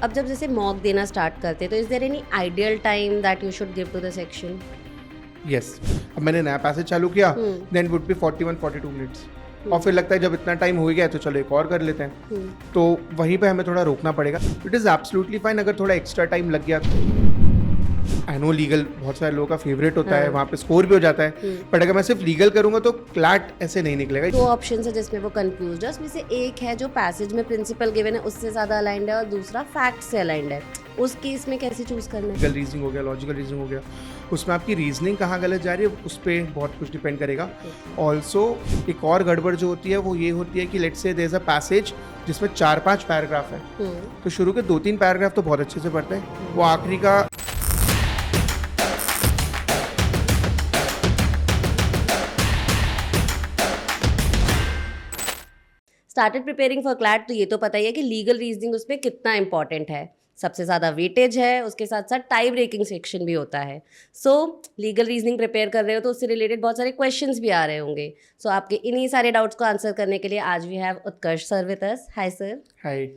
अब जब जैसे मॉक देना स्टार्ट करते तो is there any ideal time that you should give to the section? Yes, अब मैंने नया पैसेज चालू किया, देन वुड बी 41-42 मिनट्स, और फिर लगता है जब इतना टाइम हो गया तो चलो एक और कर लेते हैं, तो वहीं पे हमें थोड़ा रोकना पड़ेगा. इट इज़ एब्सोल्युटली फाइन अगर थोड़ा एक्स्ट्रा टाइम लग गया. आई नो लीगल बहुत सारे लोगों का फेवरेट होता है, वहाँ पे स्कोर भी हो जाता है, बट अगर मैं सिर्फ लीगल करूंगा तो क्लैट ऐसे नहीं निकलेगा. दो ऑप्शन है जिसमें वो कंफ्यूज है, उसमें से एक है जो पैसेज में प्रिंसिपल गिवन है उससे ज़्यादा अलाइंड है और दूसरा फैक्ट से अलाइंड है. उस केस में कैसे चूज करना है? लीगल रीजनिंग हो गया, लॉजिकल रीजनिंग हो गया, उसमें आपकी रीजनिंग कहाँ गलत जा रही है उस पर बहुत कुछ डिपेंड करेगा. ऑल्सो एक और गड़बड़ जो होती है वो ये होती है कि let's say there is a passage जिसमें 4-5 पैराग्राफ है, तो शुरू के 2-3 पैराग्राफ तो बहुत अच्छे से पढ़ते हैं, वो आखिरी का स्टार्टेड प्रिपेयरिंग फॉर क्लैट तो ये तो पता ही है कि लीगल रीजनिंग उसमें कितना इंपॉर्टेंट है, सबसे ज़्यादा वेटेज है, उसके साथ साथ टाई ब्रेकिंग सेक्शन भी होता है. सो लीगल रीजनिंग प्रिपेयर कर रहे हो तो उससे रिलेटेड बहुत सारे क्वेश्चंस भी आ रहे होंगे. सो आपके इन्हीं सारे डाउट्स को आंसर करने के लिए आज we have Utkarsh sir with us. Hi sir. Hi.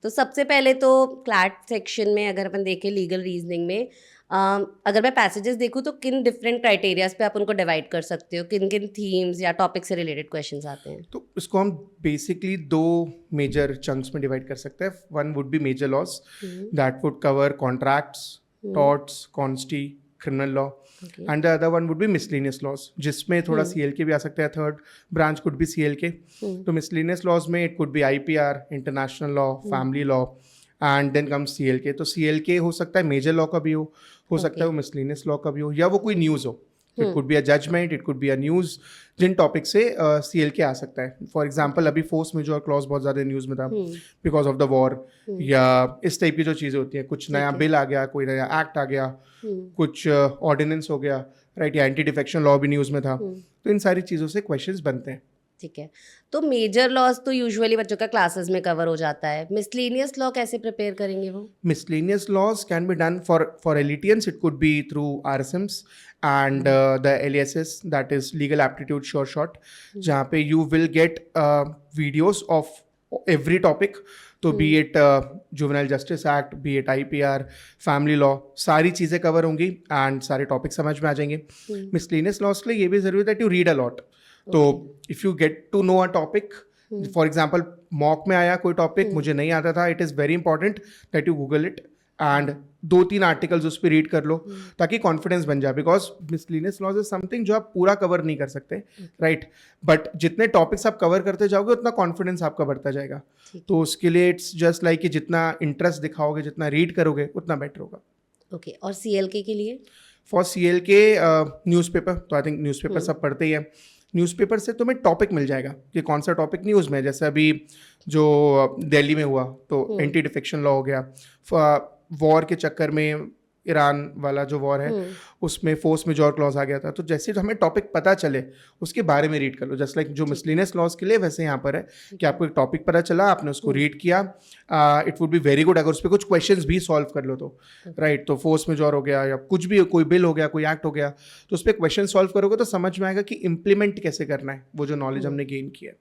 तो सबसे पहले तो क्लैट सेक्शन में अगर अपन देखें लीगल रीजनिंग में अगर मैं पैसेजेस देखूँ तो किन डिफरेंट क्राइटेरियाज पे आप उनको डिवाइड कर सकते हो, किन किन थीम्स या टॉपिक से रिलेटेड क्वेश्चंस आते हैं? तो इसको हम बेसिकली 2 मेजर चंक्स में डिवाइड कर सकते हैं. One would be major laws, that would cover contracts, torts, consti, criminal law, and the other one would be miscellaneous laws, जिसमें थोड़ा CLK भी आ सकता है. Third branch could be CLK. तो मिसलेनियस लॉज में it could be IPR, international law, family law, and then comes CLK. तो CLK हो सकता है मेजर लॉ का भी हो सकता है वो मिसलेनियस लॉ का भी हो, या वो कोई न्यूज़ हो. It could be a judgement, it could be a news, जिन टॉपिक से CLK आ सकता है. फॉर एग्जाम्पल अभी फोर्स मेजोर क्लॉज बहुत ज़्यादा न्यूज़ में था बिकॉज ऑफ द वॉर, या इस टाइप की जो चीज़ें होती हैं, कुछ नया बिल आ गया, कोई नया एक्ट आ गया, कुछ ऑर्डिनेंस हो गया, राइट, या एंटी डिफेक्शन लॉ भी न्यूज़ में था. तो इन सारी चीज़ों से क्वेश्चंस बनते हैं. ठीक है. तो मेजर लॉज तो यूजुअली बच्चों का क्लासेस में कवर हो जाता है. मिसलेनियस लॉ कैसे प्रिपेयर करेंगे वो? Miscellaneous laws can be done for LETNs. It could be through RSMs and the LASS, that is Legal Aptitude Sure Shot, जहाँ पे you will get videos of every topic. तो be it Juvenile Justice Act, be it IPR, Family Law, सारी चीज़ें cover होंगी and सारे topic समझ में आ जाएंगे. Miscellaneous laws के लिए ये भी ज़रूरी है that you read a lot. तो if you get to know a topic, for example mock में आया कोई टॉपिक, मुझे नहीं आता था, it is very important that you Google it and 2-3 articles उस पर रीड कर लो ताकि कॉन्फिडेंस बन जाए. Because miscellaneous laws is something जो आप पूरा कवर नहीं कर सकते, राइट, बट जितने टॉपिक्स आप कवर करते जाओगे उतना कॉन्फिडेंस आपका बढ़ता जाएगा. तो उसके लिए इट्स जस्ट लाइक कि जितना इंटरेस्ट दिखाओगे, जितना रीड करोगे, उतना बेटर होगा. ओके. और CLK के लिए? फॉर CLK न्यूज़पेपर, तो आई थिंक न्यूज़पेपर सब पढ़ते ही है. न्यूज़पेपर से तुम्हें टॉपिक मिल जाएगा कि कौन सा टॉपिक न्यूज़ में है. जैसे अभी जो दिल्ली में हुआ तो एंटी डिफेक्शन लॉ हो गया, वॉर के चक्कर में ईरान वाला जो वॉर है उसमें फोर्स मेजोर क्लॉज आ गया था. तो जैसे हमें टॉपिक पता चले उसके बारे में रीड कर लो. जस्ट लाइक जो मिसलेनियस लॉज के लिए वैसे यहाँ पर है कि आपको एक टॉपिक पता चला, आपने उसको रीड किया, it would be very good अगर उस पर कुछ क्वेश्चंस भी सॉल्व कर लो तो, राइट. तो फोर्स मेजोर हो गया या कुछ भी, कोई बिल हो गया, कोई एक्ट हो गया, तो उस पर क्वेश्चन सॉल्व करोगे तो समझ में आएगा कि इम्प्लीमेंट कैसे करना है वो जो नॉलेज हमने गेन किया है.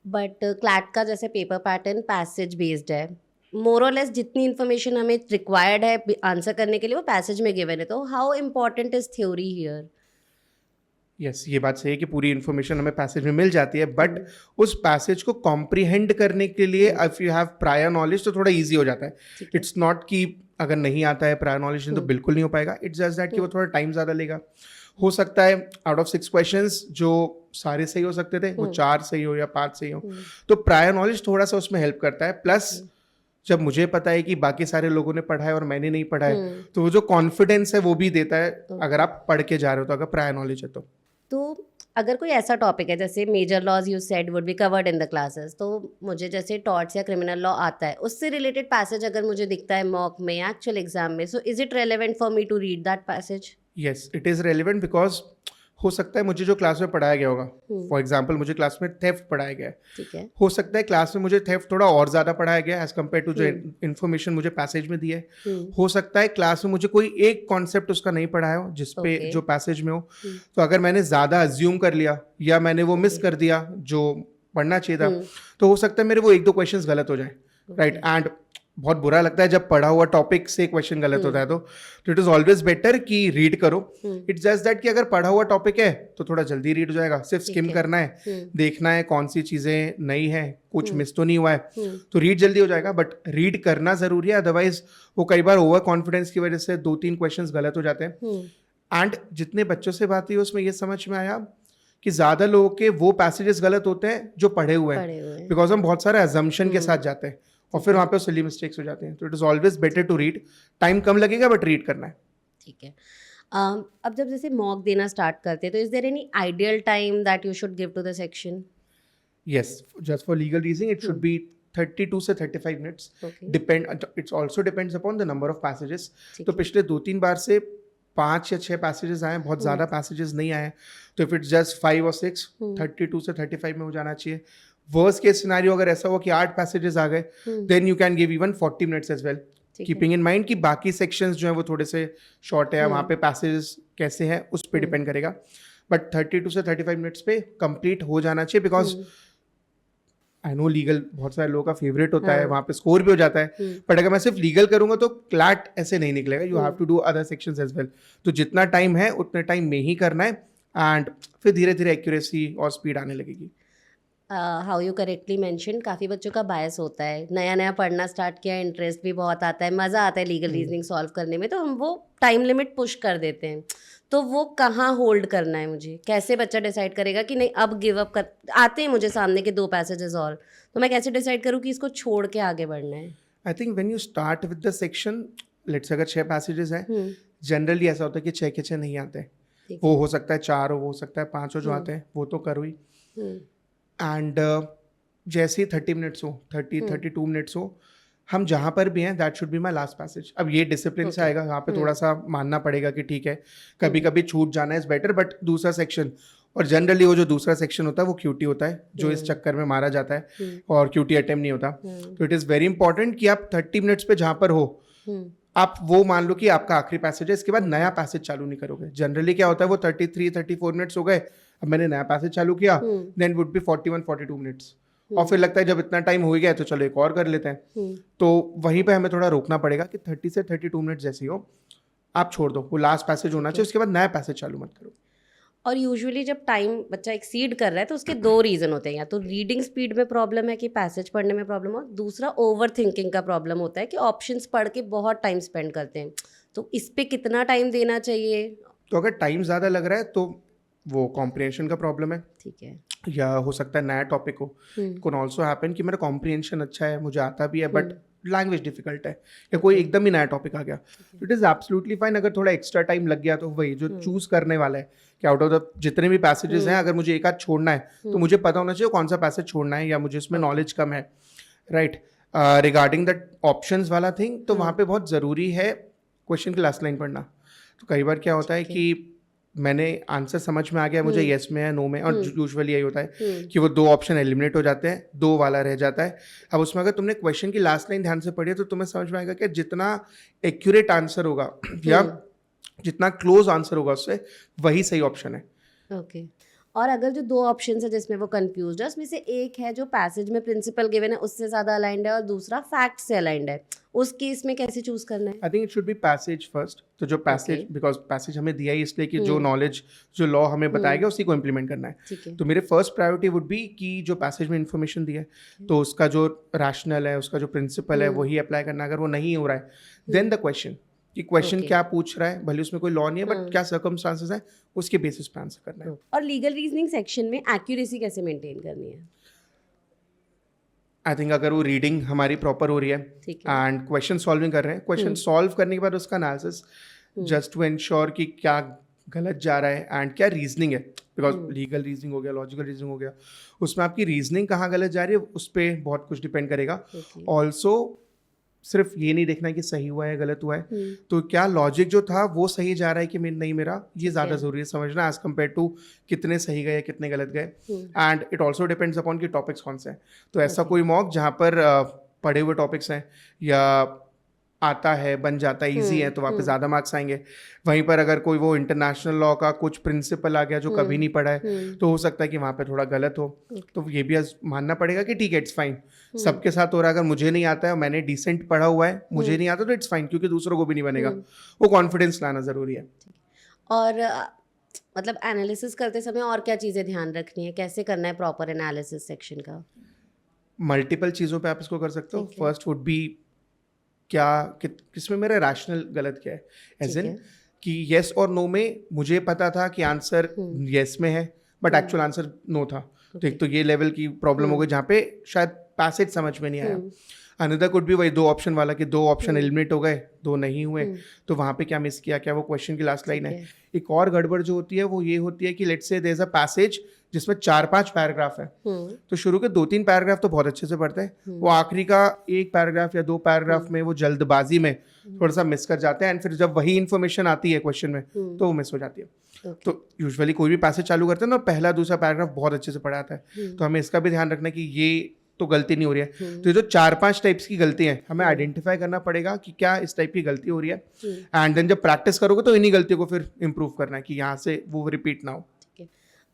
बट क्लैट का जैसे पेपर पैटर्न पैसेज बेस्ड है, मोर और लेस जितनी इन्फॉर्मेशन हमें रिक्वायर्ड है आंसर करने के लिए वो पैसेज में गिवन है. तो how important is theory here? Yes, ये बात सही है कि पूरी इन्फॉर्मेशन हमें पैसेज में मिल जाती है, बट उस पैसेज को कॉम्प्रीहेंड करने के लिए if you have prior knowledge तो थोड़ा ईजी हो जाता है. इट्स नॉट कि अगर नहीं आता है प्रायर नॉलेज तो बिल्कुल नहीं हो पाएगा. इट्स जस्ट दैट कि वो थोड़ा टाइम ज़्यादा लेगा. हो सकता है आउट ऑफ 6 क्वेश्चंस जो सारे सही हो सकते थे वो 4 सही हो या 5 सही हो. तो प्रायर नॉलेज थोड़ा सा उसमें हेल्प करता है. प्लस जब मुझे पता है कि बाकी सारे लोगों ने पढ़ा है और मैंने नहीं पढ़ा है, तो वो जो कॉन्फिडेंस है वो भी देता है अगर आप पढ़ के जा रहे हो तो, अगर प्रायर नॉलेज है तो अगर कोई ऐसा टॉपिक है जैसे major laws you said would be covered in the classes, तो मुझे जैसे टॉर्ट्स या क्रिमिनल लॉ आता है, उससे रिलेटेड पैसेज अगर मुझे दिखता है मॉक में या एक्चुअल एग्जाम में, so is it relevant for me to read that passage? Yes, it is relevant because हो सकता है मुझे जो क्लास में पढ़ाया गया होगा, फॉर एग्जाम्पल मुझे क्लास में थेफ्ट पढ़ाया गया है, ठीक है, हो सकता है क्लास में मुझे थेफ्ट थोड़ा और ज़्यादा पढ़ाया गया एज कम्पेयर टू जो इन्फॉर्मेशन मुझे पैसेज में दी है. हो सकता है क्लास में मुझे कोई एक कॉन्सेप्ट उसका नहीं पढ़ाया हो जिसपे जो पैसेज में हो. तो अगर मैंने ज़्यादा अज्यूम कर लिया या मैंने वो मिस कर दिया जो पढ़ना चाहिए था, तो हो सकता है मेरे वो 1-2 क्वेश्चंस गलत हो जाए, राइट. एंड बहुत बुरा लगता है जब पढ़ा हुआ टॉपिक से क्वेश्चन गलत होता है तो इट इज ऑलवेज बेटर कि रीड करो. इट्स जस्ट दैट कि अगर पढ़ा हुआ टॉपिक है तो थोड़ा जल्दी रीड हो जाएगा, सिर्फ स्किम करना है, देखना है कौन सी चीजें नई है, कुछ मिस तो नहीं हुआ है, तो रीड जल्दी हो जाएगा. बट रीड करना जरूरी है, अदरवाइज वो कई बार ओवर कॉन्फिडेंस की वजह से 2-3 क्वेश्चंस गलत हो जाते हैं. एंड जितने बच्चों से बात हुई उसमें ये समझ में आया कि ज्यादा लोगों के वो पैसेजेस गलत होते हैं जो पढ़े हुए हैं, बिकॉज हम बहुत सारे अजम्पशन के साथ जाते हैं और फिर वहाँ पे सिली मिस्टेक्स हो जाते हैं. तो it is always better to read. Time कम लगेगा बट रीड करना है. ठीक है. अब जब जैसे मॉक देना स्टार्ट करते हैं तो is there any ideal time that you should give to the section? Yes, just for legal reasoning it should be 32 से 35 minutes. Depend, it's also depends upon the number of passages. तो पिछले 2-3 बार से 5 या 6 passages आए, बहुत ज़्यादा passages नहीं आए. तो इफ इट्स जस्ट 5 और 6, 32 से 35 में हो जाना चाहिए. वर्स्ट केस सिनेरियो अगर ऐसा हुआ कि 8 पैसेजेस आ गए, then you can give even 40 minutes as well, keeping in mind कि बाकी सेक्शंस जो है वो थोड़े से शॉर्ट है, वहाँ पे पैसेजेस कैसे हैं उस पर डिपेंड करेगा. बट 32 से 35 मिनट्स पे कंप्लीट हो जाना चाहिए, बिकॉज आई नो लीगल बहुत सारे लोगों का फेवरेट होता है, वहाँ पे स्कोर भी हो जाता है. बट अगर मैं सिर्फ लीगल करूंगा तो क्लैट ऐसे नहीं निकलेगा. You have to do other sections as well. तो जितना टाइम है उतने टाइम में ही करना है, एंड फिर धीरे धीरे एक्यूरेसी और स्पीड आने लगेगी. हाउ यू करेक्टली मैंशन, काफ़ी बच्चों का बायस होता है, नया नया पढ़ना स्टार्ट किया, इंटरेस्ट भी बहुत आता है, मज़ा आता है लीगल रीजनिंग सॉल्व करने में, तो हम वो टाइम लिमिट पुश कर देते हैं. तो वो कहाँ होल्ड करना है मुझे? कैसे बच्चा डिसाइड करेगा कि नहीं अब गिव अप कर, आते हैं मुझे सामने के 2 पैसेजेस और, तो मैं कैसे डिसाइड करूँ कि इसको छोड़ के आगे बढ़ना है? I think when you start with the section, let's अगर 6 पैसेजेस हैं, जनरली ऐसा होता है कि 6 के 6 नहीं आते. वो हो सकता है 4 हो सकता है 5 हो जो आते हैं, वो तो करो ही. एंड जैसे ही 30 मिनट्स हो, 32 मिनट्स हो, हम जहाँ पर भी हैं that should be my last passage. अब ये डिसिप्लिन से आएगा, यहाँ पे थोड़ा सा मानना पड़ेगा कि ठीक है कभी कभी छूट जाना इज बेटर, बट दूसरा सेक्शन, और जनरली वो जो दूसरा सेक्शन होता है वो क्यूटी होता है जो इस चक्कर में मारा जाता है, और क्यूटी अटेम्प्ट नहीं होता. तो इट इज़ वेरी इंपॉर्टेंट कि आप 30 मिनट्स पे जहाँ पर हो, आप वो मान लो कि आपका आखिरी पैसेज है, इसके बाद नया पैसेज चालू नहीं करोगे. जनरली क्या होता है वो 33-34 मिनट्स हो गए, अब मैंने नया पैसेज चालू किया, देन वुड बी 41-42 मिनट्स, और फिर लगता है जब इतना टाइम हो गया है तो चलो एक और कर लेते हैं. तो वहीं पे हमें थोड़ा रोकना पड़ेगा कि 30 से 32 मिनट्स जैसे ही हो आप छोड़ दो, वो लास्ट पैसेज होना चाहिए, उसके बाद नया पैसेज चालू मत करो. और यूजुअली जब टाइम बच्चा एक्सीड कर रहा है तो उसके 2 रीज़न होते हैं, या तो रीडिंग स्पीड में प्रॉब्लम है कि पैसेज पढ़ने में प्रॉब्लम हो, दूसरा ओवर थिंकिंग का प्रॉब्लम होता है कि ऑप्शंस पढ़ के बहुत टाइम स्पेंड करते हैं. तो इस पे कितना टाइम देना चाहिए? तो अगर टाइम ज़्यादा लग रहा है तो वो कॉम्प्रिहेंशन का प्रॉब्लम है. ठीक है. या हो सकता है नया टॉपिक हो. कैन ऑल्सो हैपन कि मेरा कॉम्प्रिहेंशन अच्छा है, मुझे आता भी है, बट लैंग्वेज डिफिकल्ट है, या कोई एकदम ही नया टॉपिक आ गया. इट इज़ एब्सोल्युटली फाइन अगर थोड़ा एक्स्ट्रा टाइम लग गया. तो वही जो चूज करने वाला है कि आउट ऑफ द जितने भी पैसेजेस हैं, अगर मुझे एक आध छोड़ना है तो मुझे पता होना चाहिए कौन सा पैसेज छोड़ना है, या मुझे उसमें नॉलेज कम है, राइट. रिगार्डिंग द ऑप्शंस वाला थिंग, तो वहाँ पे बहुत ज़रूरी है क्वेश्चन की लास्ट लाइन पढ़ना. तो कई बार क्या होता है कि मैंने आंसर समझ में आ गया, मुझे येस में है, नो में, और यूजुअली यही होता है कि वो 2 ऑप्शन एलिमिनेट हो जाते हैं, 2 वाला रह जाता है. अब उसमें अगर तुमने क्वेश्चन की लास्ट लाइन ध्यान से पढ़ी है तो तुम्हें समझ में आएगा कि जितना एक्यूरेट आंसर होगा या जितना क्लोज आंसर होगा उससे, वही सही ऑप्शन है. ओके. और अगर जो 2 ऑप्शन है जिसमें वो कंफ्यूज है, उसमें से एक है जो पैसेज में प्रिंसिपल गिवन है उससे ज़्यादा अलाइंड है और दूसरा फैक्ट से अलाइंड है, उस केस में कैसे चूज करना है? I think it should B passage first. तो जो पैसेज, बिकॉज पैसेज हमें दिया ही इसलिए कि जो नॉलेज, जो लॉ हमें बताएगा उसी को इम्प्लीमेंट करना है. तो मेरे फर्स्ट प्रायोरिटी वुड बी कि जो पैसेज में इन्फॉर्मेशन दिया है तो उसका जो रैशनल है, उसका जो प्रिंसिपल है वही अप्लाई करना. अगर वो नहीं हो रहा है देन द क्वेश्चन, कि क्वेश्चन क्या पूछ रहा है, भले उसमें कोई लॉ नहीं है बट क्या सर्कमस्टांसेस है, उसके बेसिस पे आंसर करना है. और लीगल रीजनिंग सेक्शन में एक्यूरेसी कैसे मेंटेन करनी है? आई थिंक अगर वो रीडिंग हमारी प्रॉपर हो रही है एंड क्वेश्चन सॉल्विंग कर रहे हैं, क्वेश्चन सॉल्व करने के बाद उसका एनालिसिस जस्ट टू एंश्योर कि क्या गलत जा रहा है एंड क्या रीजनिंग है. बिकॉज लीगल रीजनिंग हो गया, लॉजिकल रीजनिंग हो गया, उसमें आपकी रीजनिंग कहाँ गलत जा रही है उस पर बहुत कुछ डिपेंड करेगा. ऑल्सो सिर्फ ये नहीं देखना कि सही हुआ है गलत हुआ है, तो क्या लॉजिक जो था वो सही जा रहा है कि नहीं मेरा, ये ज़्यादा ज़रूरी है समझना एज कम्पेयर टू कितने सही गए कितने गलत गए. And it also depends upon कि टॉपिक्स कौन से हैं. तो ऐसा कोई मॉक जहाँ पर पढ़े हुए टॉपिक्स हैं या आता है, बन जाता है, ईजी है, तो वहाँ पे ज़्यादा मार्क्स आएंगे। वहीं पर अगर कोई वो इंटरनेशनल लॉ का कुछ प्रिंसिपल आ गया जो कभी नहीं पढ़ा है, तो हो सकता है कि वहाँ पे थोड़ा गलत हो। तो ये भी मानना पड़ेगा कि ठीक है, इट्स फाइन, सबके साथ हो रहा है। अगर मुझे नहीं आता है और मैंने डिसेंट पढ़ा हुआ है, मुझे नहीं आता तो इट्स फाइन, क्योंकि दूसरों को भी नहीं बनेगा। वो कॉन्फिडेंस लाना ज़रूरी है। और मतलब एनालिसिस करते समय और क्या चीज़ें ध्यान रखनी है, कैसे करना है प्रॉपर एनालिसिस सेक्शन का? मल्टीपल चीज़ों पे आप इसको कर सकते हो। फर्स्ट वुड बी क्या किसमें मेरा रैशनल गलत क्या है, एज इन कि येस और नो में मुझे पता था कि आंसर येस में है बट एक्चुअल आंसर नो था। तो एक तो ये लेवल की प्रॉब्लम हो गई जहाँ पे शायद पैसेज समझ में नहीं आया। अनदर कुड भी वही 2 ऑप्शन वाला कि 2 ऑप्शन एलिमिनेट हो गए, 2 नहीं हुए, तो वहाँ पे क्या मिस किया, क्या वो क्वेश्चन की लास्ट लाइन है। एक और गड़बड़ जो होती है वो ये होती है कि let's say there is a passage जिसमें 4-5 पैराग्राफ है, तो शुरू के 2-3 पैराग्राफ तो बहुत अच्छे से पढ़ते हैं, वो आखिरी का 1 पैराग्राफ या 2 पैराग्राफ में वो जल्दबाजी में थोड़ा सा मिस कर जाते हैं, एंड फिर जब वही इन्फॉर्मेशन आती है क्वेश्चन में तो वो मिस हो जाती है। तो यूजुअली कोई भी पैसेज चालू करते हैं ना, पहला दूसरा पैराग्राफ बहुत अच्छे से पढ़ा आता है, तो हमें इसका भी ध्यान रखना कि ये तो गलती नहीं हो रही है। तो ये जो 4-5 टाइप्स की गलती है, हमें आइडेंटिफाई करना पड़ेगा कि क्या इस टाइप की गलती हो रही है, एंड देन जब प्रैक्टिस करोगे तो इन्हीं गलतियों को फिर इम्प्रूव करना है कि यहाँ से वो रिपीट ना हो।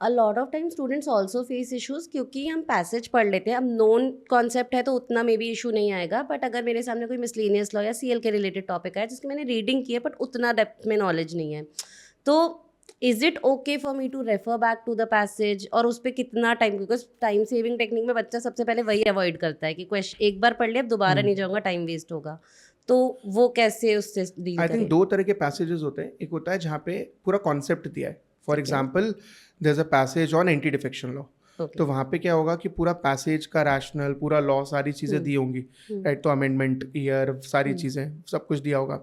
A lot of time students also face issues, क्योंकि हम पैसेज पढ़ लेते हैं, अब नोन कॉन्सेप्ट है तो उतना मे बी इशू नहीं आएगा, बट अगर मेरे सामने कोई मिसलेनियस लॉ या सीएल के रिलेटेड टॉपिक है जिसकी मैंने रीडिंग की है बट उतना डेप्थ में नॉलेज नहीं है, तो is it okay for me to refer back to the passage, और उस पर कितना time, because time saving technique में बच्चा सबसे पहले वही अवॉइड करता है कि क्वेश्चन एक बार पढ़ ले अब दोबारा नहीं जाऊंगा, टाइम वेस्ट होगा, तो वो कैसे उससे डील आई करें? थिंक 2 तरह के पैसेजेस होते हैं। एक होता है जहाँ पे पूरा कॉन्सेप्ट दिया है, for example there is a passage on anti defection law, तो वहाँ पे क्या होगा कि पूरा पैसेज का रैशनल, पूरा लॉ, सारी चीज़ें दी होंगी, राइट, तो अमेंडमेंट ईयर, सारी चीज़ें, सब कुछ दिया होगा।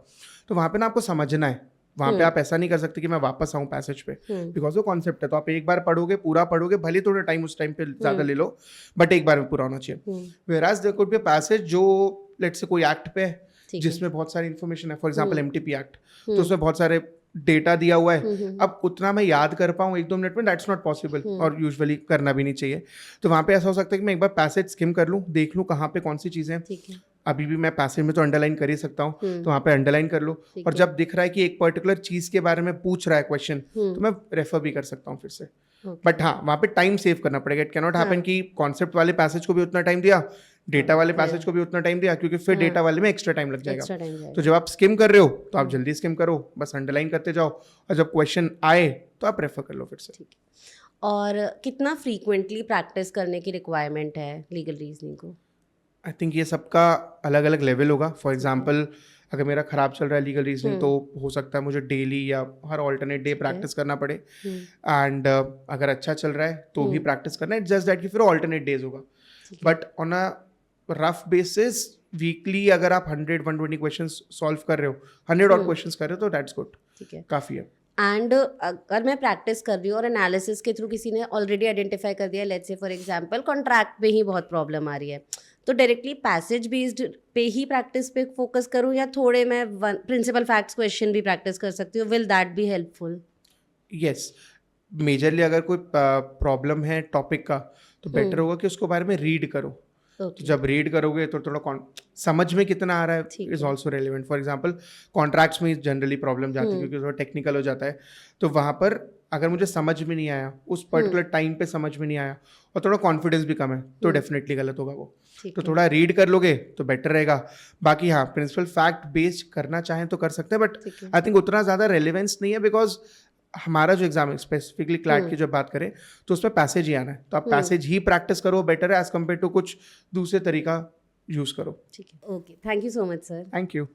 तो वहाँ पे ना आपको समझना है, वहाँ पे आप ऐसा नहीं कर सकते कि मैं वापस आऊँ पैसेज पे, बिकॉज वो कॉन्सेप्ट है, तो आप एक बार पढ़ोगे, पूरा पढ़ोगे, भले थोड़ा टाइम उस टाइम पे ज़्यादा ले लो, बट एक बार में पूरा होना चाहिए। वेराज देयर कुड बी पैसेज जो लेट्स से कोई एक्ट पे है जिसमें बहुत सारी इन्फॉर्मेशन है, फॉर एग्जाम्पल एमटीपी एक्ट, तो उसमें बहुत सारे डेटा दिया हुआ है, अब उतना मैं याद कर पाऊँ 1-2 मिनट में, दैट्स नॉट पॉसिबल, और यूजुअली करना भी नहीं चाहिए। तो वहाँ पे ऐसा हो सकता है कि मैं एक बार पैसेज स्किम कर लूँ, देख लूँ कहाँ पे कौन सी चीज़ें हैं। अभी भी मैं पैसेज में तो अंडरलाइन कर ही सकता हूँ, तो वहाँ पे अंडरलाइन कर लो, और जब दिख रहा है कि एक पर्टिकुलर चीज़ के बारे में पूछ रहा है क्वेश्चन, तो मैं रेफर भी कर सकता हूँ फिर से। बट हाँ, वहाँ पे टाइम सेव करना पड़ेगा। इट कैन नॉट हैपन कि कॉन्सेप्ट वाले पैसेज को भी उतना टाइम दिया, डेटा वाले पैसेज को भी उतना टाइम दिया, क्योंकि फिर डेटा वाले में एक्स्ट्रा टाइम लग जाएगा। तो जब आप स्किम कर रहे हो तो आप जल्दी स्किम करो, बस अंडरलाइन करते जाओ, और जब क्वेश्चन आए तो आप रेफर कर लो फिर से। और कितना फ्रीक्वेंटली प्रैक्टिस करने की रिक्वायरमेंट है लीगल रीजनिंग को? आई थिंक ये सबका अलग अलग लेवल होगा। फॉर एग्जाम्पल अगर मेरा खराब चल रहा है लीगल रीजनिंग, तो हो सकता है मुझे डेली या हर ऑल्टरनेट डे प्रैक्टिस करना पड़े, एंड अगर अच्छा चल रहा है तो भी प्रैक्टिस करना है, जस्ट दैट कि फिर ऑल्टरनेट डेज होगा। But on a rough basis weekly अगर आप 100-120 क्वेश्चंस सॉल्व कर रहे हो, 100 और क्वेश्चंस कर रहे हो, तो दैट्स गुड, काफ़ी है। एंड अगर मैं प्रैक्टिस कर रही हूँ और एनालिसिस के थ्रू किसी ने ऑलरेडी आइडेंटिफाई कर दिया, let's say for example contract पे ही बहुत प्रॉब्लम आ रही है, तो डायरेक्टली पैसेज बेस्ड पे ही प्रैक्टिस पे फोकस करूँ, या थोड़े मैं प्रिंसिपल फैक्ट्स क्वेश्चन भी प्रैक्टिस कर सकती हूँ? Will that be helpful? Yes, majorly अगर कोई प्रॉब्लम है टॉपिक का, तो बेटर होगा कि उसको बारे में रीड करो। तो जब रीड करोगे तो थोड़ा समझ में कितना आ रहा है is also relevant. For example contracts में जनरली प्रॉब्लम जाती है क्योंकि थोड़ा टेक्निकल हो जाता है, तो वहाँ पर अगर मुझे समझ में नहीं आया, उस पर्टिकुलर टाइम पे समझ में नहीं आया, और थोड़ा कॉन्फिडेंस भी कम है, तो डेफिनेटली गलत होगा वो। तो थोड़ा रीड कर लोगे तो बेटर रहेगा। बाकी हाँ, प्रिंसिपल फैक्ट बेस्ड करना चाहें तो कर सकते हैं, बट आई थिंक उतना ज़्यादा रेलिवेंस नहीं है, बिकॉज हमारा जो एग्जाम है स्पेसिफिकली क्लैट की जब बात करें तो उसमें पैसेज ही आना है, तो आप पैसेज ही प्रैक्टिस करो, बेटर है एज कम्पेयर टू कुछ दूसरे तरीका यूज करो। ठीक है, okay, thank you so much sir. Thank you.